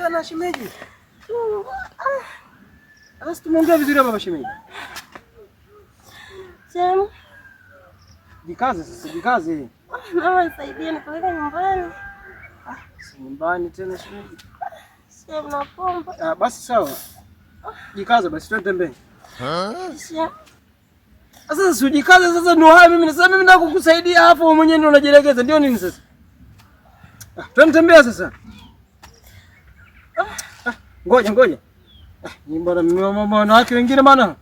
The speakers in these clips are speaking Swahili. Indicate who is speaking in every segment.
Speaker 1: sana shemeji. Sasa tumeongea vizuri hapa shemeji.
Speaker 2: Sema.
Speaker 1: Jikaze sasa, jikaze.
Speaker 2: Mama nisaidie nipeleke nyumbani.
Speaker 1: Si nyumbani tena shemeji.
Speaker 2: Sema naomba.
Speaker 1: Basi sawa. Jikaze basi twende. Sasa usijikaze sasa ndio haya mimi nasema mimi nataka kukusaidia hapo wewe mwenyewe ndio unajilegeza ndio nini sasa? Tunatembea sasa. Ngoja. Ni bora mama wake wengine bana.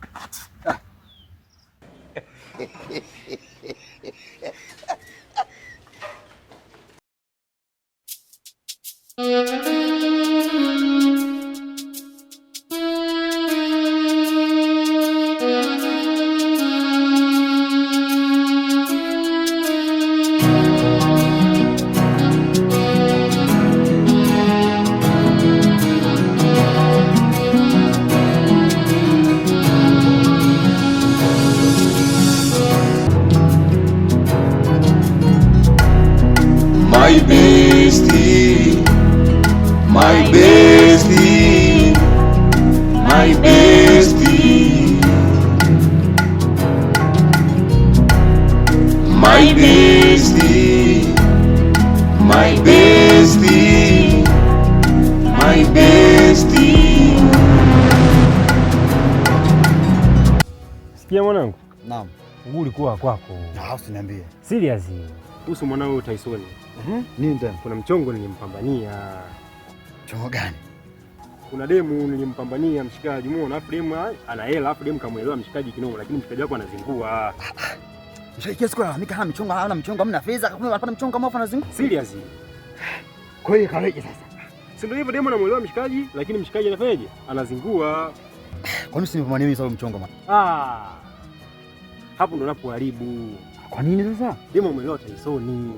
Speaker 3: My bestie, my bestie, my bestie, my bestie, my bestie, my bestie.
Speaker 1: Sikia mwanangu.
Speaker 4: Naam.
Speaker 1: Mguu ulikuwa kwako.
Speaker 4: Usiniambie.
Speaker 1: Serious. Kuhusu mwanangu Tyson.
Speaker 4: Nini tena?
Speaker 1: Kuna mchongo nilimpambania.
Speaker 4: Mchongo gani?
Speaker 1: Kuna demu nilimpambania mshikaji, muone afu demu ana hela, afu demu kamuelewa mshikaji kinoma, lakini mshikaji wako anazingua.
Speaker 4: Mshikaji kesi kwa mika hana mchongo, hana mchongo, hamna fedha, kama anapata mchongo kama afa anazingua.
Speaker 1: Serious.
Speaker 4: Kwa hiyo kaweje sasa?
Speaker 1: Si ndio hivyo, demu anamuelewa mshikaji, lakini mshikaji anafanyaje? Anazingua.
Speaker 4: Kwa nini usinipambanie mimi sababu mchongo
Speaker 1: mama? Hapo ndo napoharibu.
Speaker 4: Kwa nini sasa?
Speaker 1: Demu amuelewa Tyson.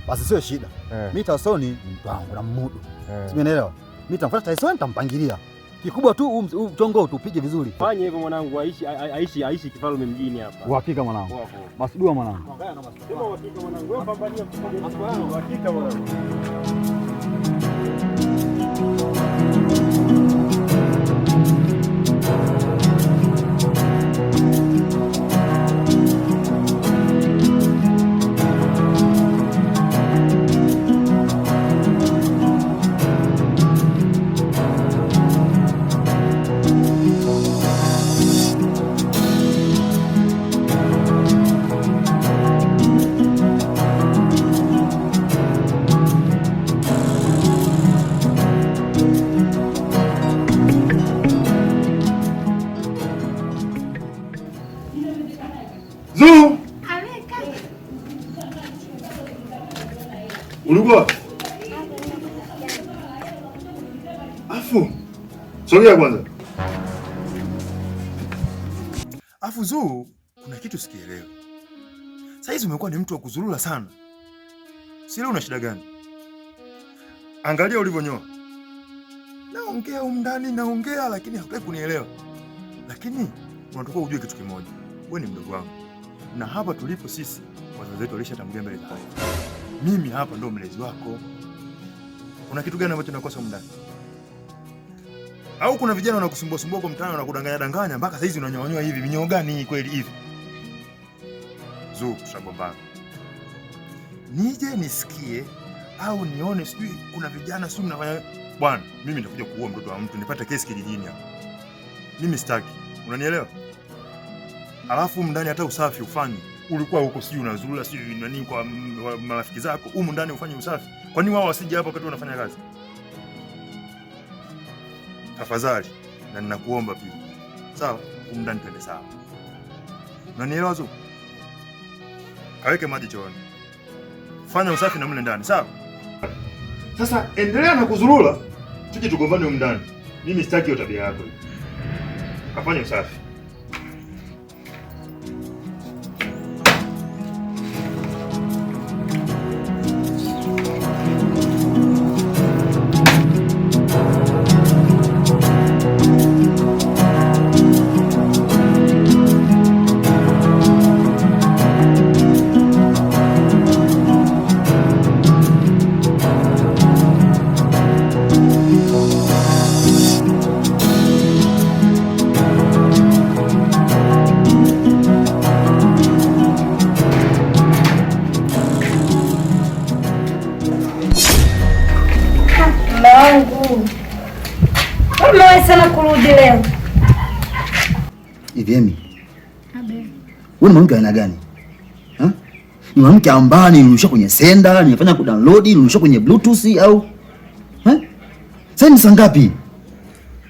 Speaker 4: Basi sio shida. Mimi Tyson ni mtu wangu na mmudu. Simeelewa. Mimi nitamfuata Tyson nitampangilia. Kikubwa tu huu mchongo tupige vizuri.
Speaker 1: Fanya hivyo mwanangu, aishi kifalme mjini hapa.
Speaker 4: Uhakika mwanangu. Masudua mwanangu.
Speaker 1: Sema uhakika mwanangu. Wewe pambania mchongo. Uhakika mwanangu.
Speaker 3: Zuu! Ulikuwa? Afu. Sogea kwanza. Afu Zuu, kuna kitu sikielewi. Saizi umekuwa ni mtu wa kuzurura sana. Si leo una shida gani? Angalia ulivyonyoa. Naongea umndani naongea lakini hutaki kunielewa. Lakini unataka ujue kitu kimoja. Wewe ni mdogo wangu. Na hapa tulipo sisi wazazi wetu walishatangulia mbele za haki. Mimi hapa ndo mlezi wako. Kuna kitu gani ambacho nakosa mndani? Au kuna vijana wanakusumbua sumbua kwa mtaani wanakudanganya danganya mpaka saizi unanyonywa hivi? Minyoo gani kweli hivi? Zuu, tutagombana. Nije nisikie au nione sijui kuna vijana sio mnafanya bwana, mimi nitakuja kuua mtoto wa mtu nipate kesi kijijini hapa. Mimi sitaki. Unanielewa? Alafu ndani hata usafi ufanye. Ulikuwa huko sijui unazurura sijui nani kwa marafiki zako, humu ndani ufanye usafi. Kwa nini wao wasije hapa wakati wanafanya kazi? Tafadhali, na ninakuomba pia. Sawa? Humu ndani twende sawa. Unanielewa Zuu? Kaweke maji chooni. Fanya usafi na mle ndani, sawa? Sasa endelea na kuzurura, tuje tugombane humu ndani. Mimi sitaki hiyo tabia yako. Kafanya usafi.
Speaker 5: narudi leo.
Speaker 4: Hivi Emi. Wewe ni mwanamke aina gani? Ni mwanamke ambaye nilirusha kwenye senda, nilifanya kudownload, nilirusha kwenye Bluetooth au? Sasa ni saa ngapi?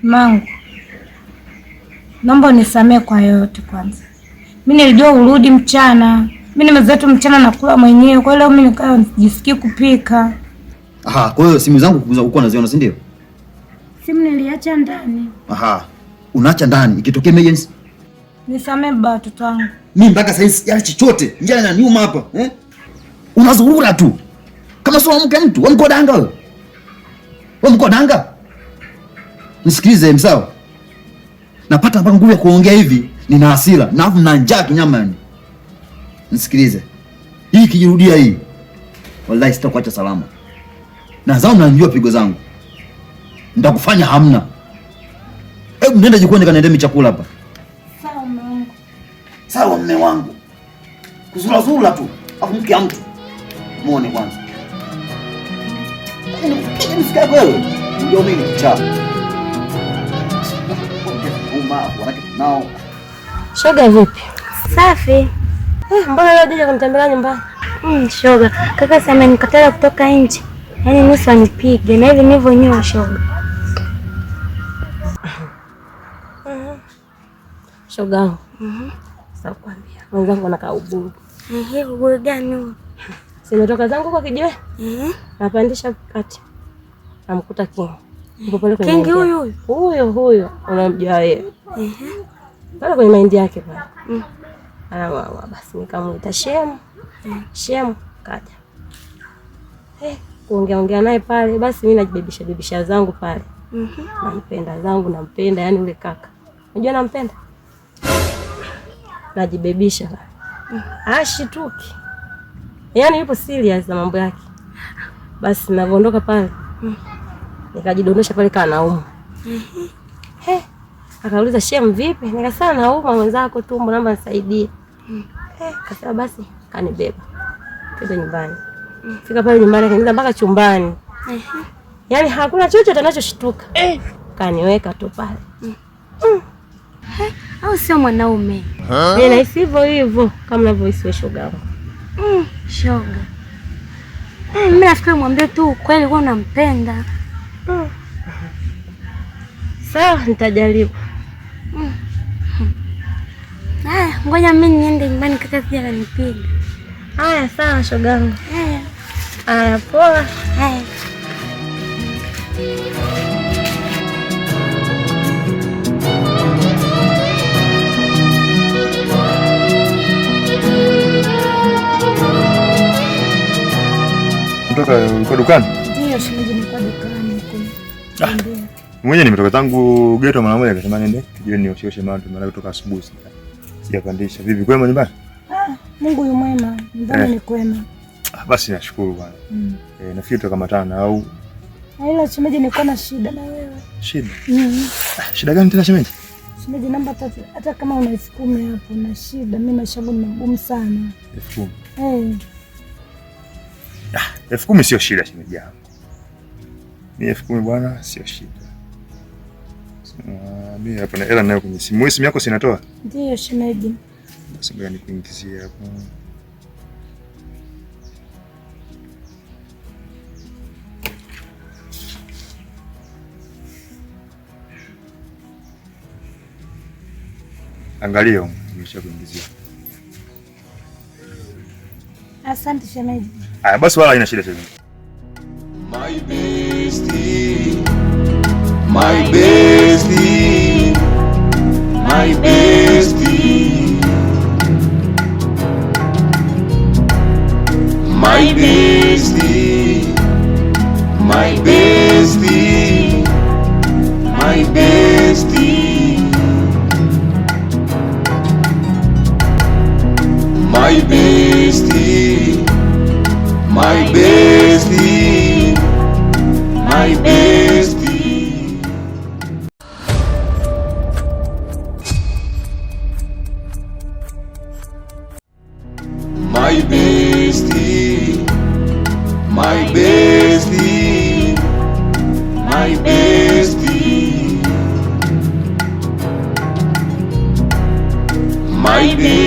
Speaker 5: Mangu, naomba unisamee kwa yote kwanza. Mimi nilijua urudi mchana. Mimi nimezoea tu mchana nakula mwenyewe. Kwa hiyo mimi nikawa nijisikii kupika.
Speaker 4: Aha, kwa hiyo simu zangu uko unaziona, si ndio?
Speaker 5: Simu niliacha ndani.
Speaker 4: Aha. Unaacha ndani ikitokea emergency?
Speaker 5: Nisamee baba watoto wangu.
Speaker 4: Mimi mpaka sasa sijala chochote. Njaa inaniuma hapa, Unazurura tu. Kama sio mke mtu, wewe mko danga wewe. Wewe mko danga? Nisikilize msawa. Napata mpaka nguvu ya kuongea hivi, nina hasira, na njaa kinyama yani. Nisikilize. Hii kijirudia hii. Wallahi sitakuacha salama. Na zao mnanijua pigo zangu. Nitakufanya hamna. Hebu nenda jikoni kaniendee chakula hapa.
Speaker 5: Sawa mwanangu.
Speaker 4: Sawa mme wangu. Kuzula zula tu. Afu mke ya mtu. Muone kwanza. Nisikia wewe. Ndio mimi cha. Nao.
Speaker 2: Shoga vipi? Safi. Mbona leo hujaja kunitembelea nyumbani? Shoga, kaka sema amenikataza kutoka nje. Yaani nusu anipige na hivi nilivyonyoa shoga. Shoga. Sasa kwambia, mwenzangu anakaa uburu. Uburu gani huo? Simetoka zangu kwa kijiwe. Napandisha kati. Namkuta King. Yuko pale kwenye King huyo. Unamjua wewe. Pale kwenye mahindi yake pale. Basi nikamuita Shemu kaja. Kuongea naye pale, basi mimi najibebisha zangu pale. Nampenda yani ule kaka. Unajua nampenda? Najibebisha pale. Ashituki. Yaani yupo serious na mambo yake. Basi ninaondoka pale. Nikajidondosha pale kana nauma. Akauliza Shemu vipi? Nikasema nauma mwenzako tumbo, naomba nisaidie. Akasema basi kanibeba. Twende nyumbani. Fika pale nyumbani kaingiza mpaka chumbani. Yaani hakuna chochote anachoshtuka. Kaniweka tu pale.
Speaker 5: Au sio mwanaume?
Speaker 2: Nahisi hivyo kama unavyohisi shoga yangu.
Speaker 5: Shoga. Mimi nafikiri mwambie tu ukweli kwa unampenda.
Speaker 2: Sawa, nitajaribu.
Speaker 5: Haya, ngoja mimi niende nyumbani kaka pia kanipiga.
Speaker 2: Haya, sawa shoga yangu. Haya, poa.
Speaker 5: Haya.
Speaker 3: Uko dukani?
Speaker 5: Ndio, shemeji niko dukani huko.
Speaker 3: Mwenye nimetoka tangu geto mara moja akasema nende jioni nioshe mambo maana kutoka asubuhi sijapandisha. Vipi kwema nyumbani?
Speaker 5: Mungu yu mwema, nyumbani ni kwema.
Speaker 3: Basi nashukuru bwana. Nafikiri tutakamatana au?
Speaker 5: Ila shemeji niko na shida na wewe.
Speaker 3: Shida? Shida gani tena shemeji?
Speaker 5: Shemeji namba tatu, hata kama una 10,000 hapo na shida, mimi maisha yangu ni magumu sana.
Speaker 3: 10,000. 10,000 sio shida shemeji yangu. Mimi 10,000 bwana sio shida. Mimi hapa na hela nayo kwenye simu. Simu yako sinatoa?
Speaker 5: Ndio shemeji.
Speaker 3: Basi ngoja nikuingizie hapo. Angalia, nimeshakuingizia.
Speaker 5: Asante shemeji.
Speaker 3: Haya basi wala haina shida shemeji.
Speaker 6: My bestie, my bestie, my bestie, my bestie, my bestie, my bestie, my bestie, my bestie, my bestie. My bestie, my bestie, my bestie, my bestie.